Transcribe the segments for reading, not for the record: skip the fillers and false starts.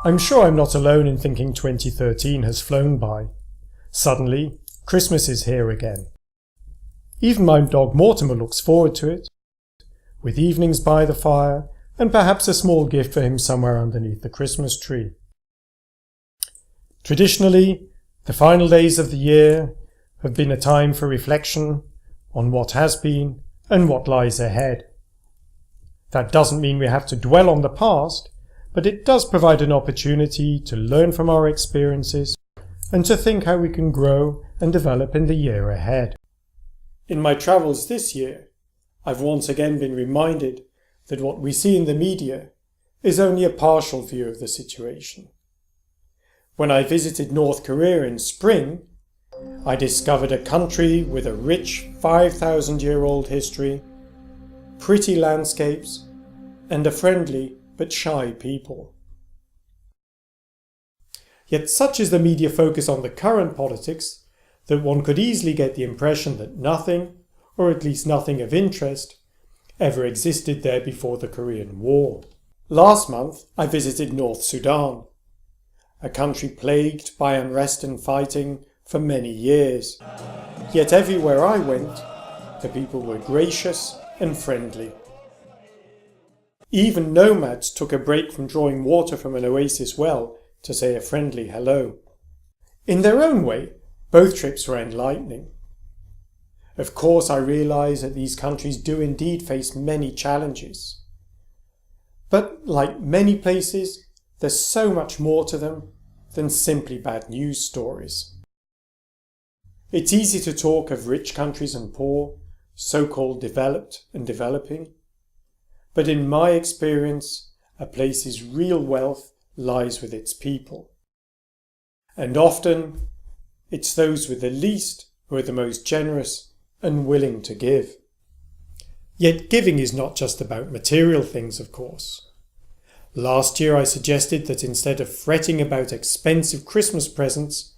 I'm sure I'm not alone in thinking 2013 has flown by. Suddenly, Christmas is here again. Even my dog Mortimer looks forward to it, with evenings by the fire and perhaps a small gift for him somewhere underneath the Christmas tree. Traditionally, the final days of the year have been a time for reflection on what has been and what lies ahead. That doesn't mean we have to dwell on the past, but it does provide an opportunity to learn from our experiences and to think how we can grow and develop in the year ahead. In my travels this year, I've once again been reminded that what we see in the media is only a partial view of the situation. When I visited North Korea in spring, I discovered a country with a rich 5,000-year-old history, pretty landscapes, and a friendly but shy people. Yet such is the media focus on the current politics that one could easily get the impression that nothing, or at least nothing of interest, ever existed there before the Korean War. Last month I visited North Sudan, a country plagued by unrest and fighting for many years. Yet everywhere I went, the people were gracious and friendly. Even nomads took a break from drawing water from an oasis well to say a friendly hello. In their own way, both trips were enlightening. Of course, I realise that these countries do indeed face many challenges. But like many places, there's so much more to them than simply bad news stories. It's easy to talk of rich countries and poor, so-called developed and developing. But in my experience, a place's real wealth lies with its people. And often, it's those with the least who are the most generous and willing to give. Yet giving is not just about material things, of course. Last year I suggested that instead of fretting about expensive Christmas presents,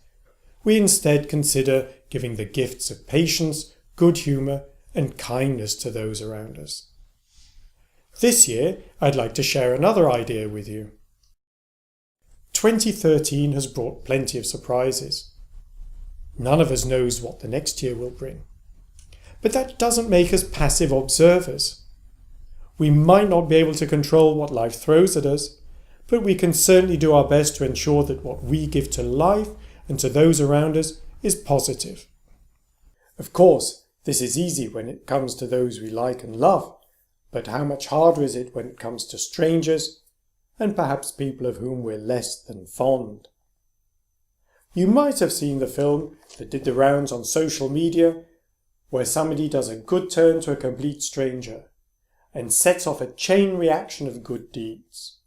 we instead consider giving the gifts of patience, good humour and kindness to those around us. This year I'd like to share another idea with you. 2013 has brought plenty of surprises. None of us knows what the next year will bring. But that doesn't make us passive observers. We might not be able to control what life throws at us, but we can certainly do our best to ensure that what we give to life and to those around us is positive. Of course, this is easy when it comes to those we like and love, but how much harder is it when it comes to strangers and perhaps people of whom we're less than fond? You might have seen the film that did the rounds on social media, where somebody does a good turn to a complete stranger and sets off a chain reaction of good deeds.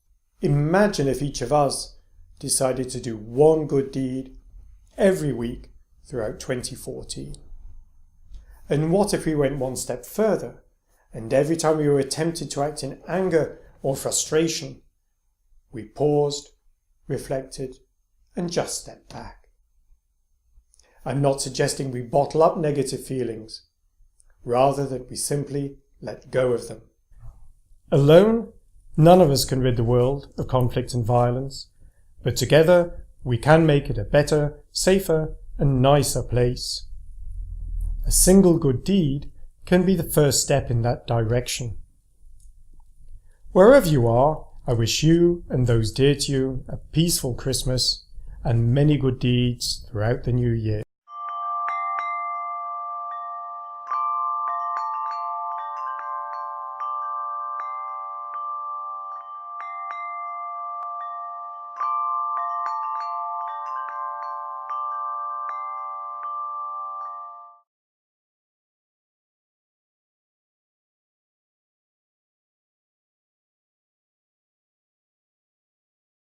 Imagine if each of us decided to do one good deed every week throughout 2014. And what if we went one step further, and every time we were tempted to act in anger or frustration, we paused, reflected, and just stepped back? I'm not suggesting we bottle up negative feelings, rather that we simply let go of them. Alone, none of us can rid the world of conflict and violence, but together we can make it a better, safer, and nicer place. A single good deed can be the first step in that direction. Wherever you are, I wish you and those dear to you a peaceful Christmas and many good deeds throughout the new year.